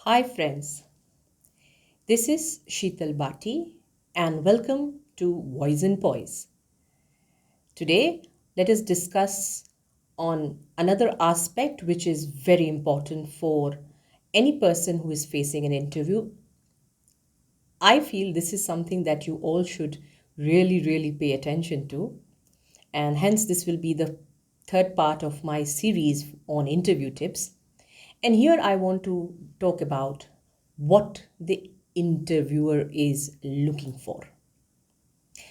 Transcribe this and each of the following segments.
Hi friends, this is Sheetal Bhatti and welcome to Voice and Poise. Today, let us discuss on another aspect which is very important for any person who is facing an interview. I feel this is something that you all should really pay attention to, and hence this will be the third part of my series on interview tips. And here I want to talk about what the interviewer is looking for.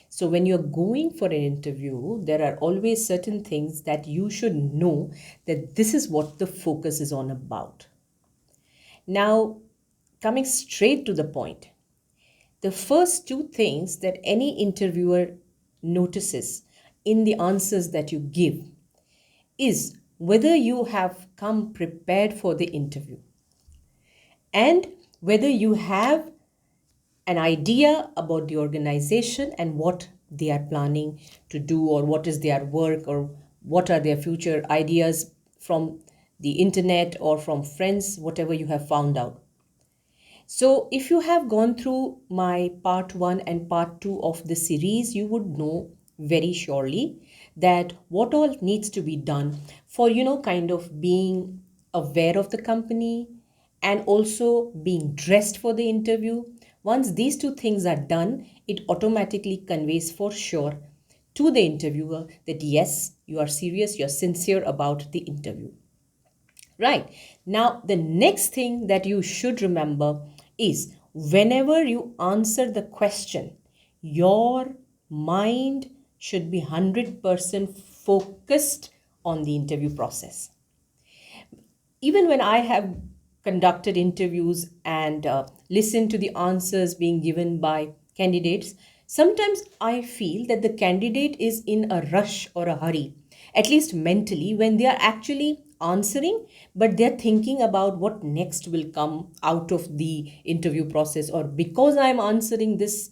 So, when you're going for an interview, there are always certain things that you should know that this is what the focus is on about. Now, coming straight to the point, the first two things that any interviewer notices in the answers that you give is whether you have come prepared for the interview and whether you have an idea about the organization and what they are planning to do, or what is their work, or what are their future ideas from the internet or from friends, whatever you have found out. So, if you have gone through my part 1 and part 2 of the series, you would know very surely that what all needs to be done for, kind of being aware of the company and also being dressed for the interview. Once these two things are done, it automatically conveys for sure to the interviewer that yes, you are serious, you're sincere about the interview. Right. Now, the next thing that you should remember is whenever you answer the question, your mind should be 100% focused on the interview process. Even when I have conducted interviews and listened to the answers being given by candidates, sometimes I feel that the candidate is in a rush or a hurry, at least mentally, when they are actually answering, but they're thinking about what next will come out of the interview process, or because I'm answering this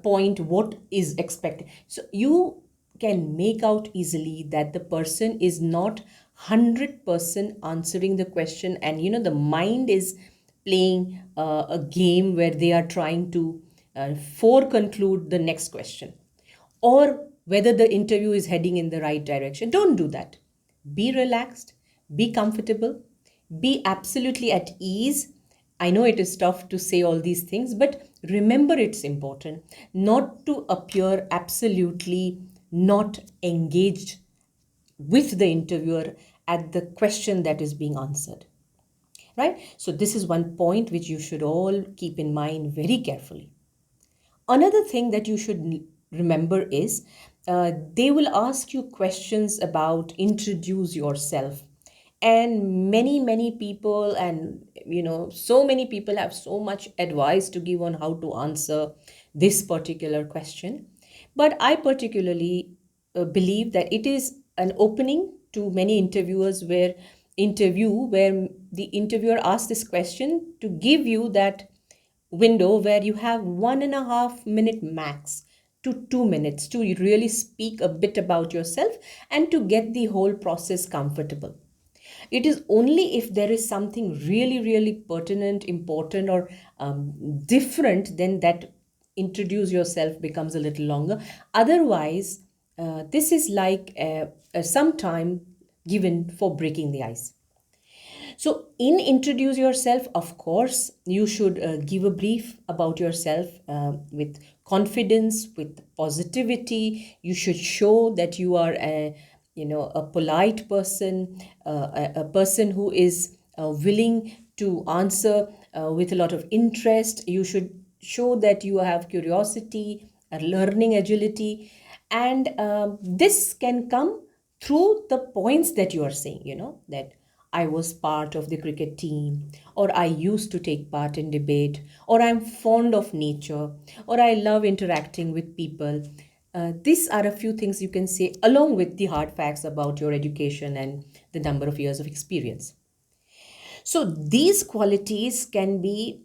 point, what is expected. So you can make out easily that the person is not 100% answering the question, and the mind is playing a game where they are trying to conclude the next question, or whether the interview is heading in the right direction. Don't do that. Be relaxed, be comfortable, be absolutely at ease. I know it is tough to say all these things, but remember it's important not to appear absolutely not engaged with the interviewer at the question that is being answered. Right? So, this is one point which you should all keep in mind very carefully. Another thing that you should remember is they will ask you questions about introduce yourself. And many people, and so many people have so much advice to give on how to answer this particular question. But I particularly believe that it is an opening to many interview where the interviewer asks this question to give you that window where you have 1.5 minute max to 2 minutes to really speak a bit about yourself and to get the whole process comfortable. It is only if there is something really pertinent, important, or different, then that introduce yourself becomes a little longer. Otherwise, this is like some time given for breaking the ice. So, in introduce yourself, of course, you should give a brief about yourself with confidence, with positivity. You should show that you are a polite person, a person who is willing to answer with a lot of interest. You should show that you have curiosity, learning agility, and this can come through the points that you are saying. That I was part of the cricket team, or I used to take part in debate, or I'm fond of nature, or I love interacting with people. These are a few things you can say along with the hard facts about your education and the number of years of experience. So these qualities can be,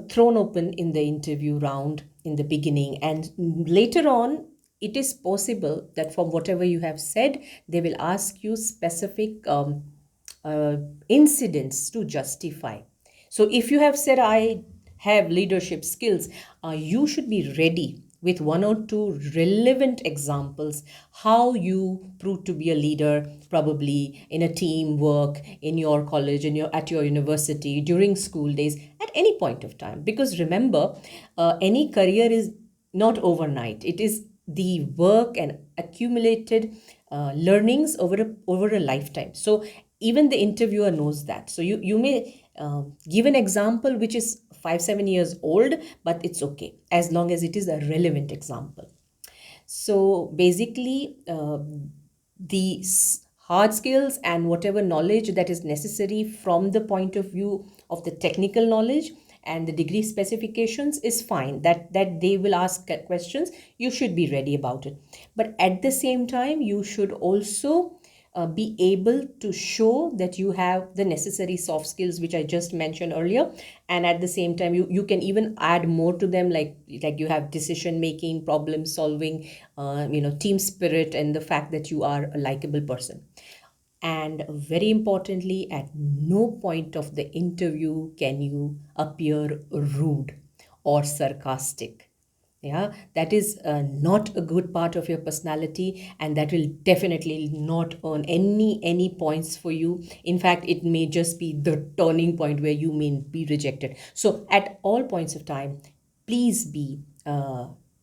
thrown open in the interview round in the beginning, and later on, it is possible that from whatever you have said, they will ask you specific incidents to justify. So if you have said, I have leadership skills, you should be ready with one or two relevant examples how you proved to be a leader, probably in a team work, in your college, at your university, during school days, at any point of time. Because remember, any career is not overnight. It is the work and accumulated learnings over a lifetime. So even the interviewer knows that. So you may give an example which is 5 7 years old, but it's okay as long as it is a relevant example. So basically, the hard skills and whatever knowledge that is necessary from the point of view of the technical knowledge and the degree specifications is fine. That they will ask questions, you should be ready about it. But at the same time, you should also be able to show that you have the necessary soft skills which I just mentioned earlier. And at the same time, you can even add more to them, like you have decision making, problem solving, team spirit, and the fact that you are a likable person. And very importantly, at no point of the interview can you appear rude or sarcastic. Yeah, that is not a good part of your personality, and that will definitely not earn any points for you. In fact, it may just be the turning point where you may be rejected. So at all points of time, please be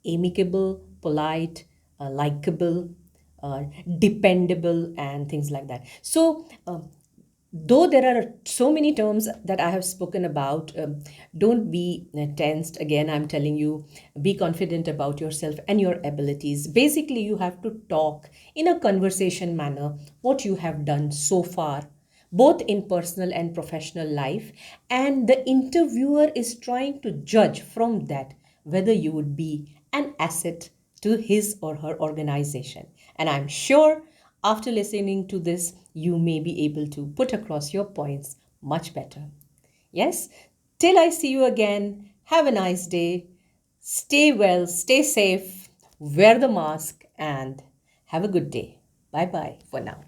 amicable, polite, likable, dependable, and things like that. So though there are so many terms that I have spoken about, don't be tensed. Again, I'm telling you, be confident about yourself and your abilities. Basically, you have to talk in a conversation manner what you have done so far, both in personal and professional life, and the interviewer is trying to judge from that whether you would be an asset to his or her organization. And I'm sure after listening to this, you may be able to put across your points much better. Yes? Till I see you again, have a nice day. Stay well, stay safe, wear the mask, and have a good day. Bye bye for now.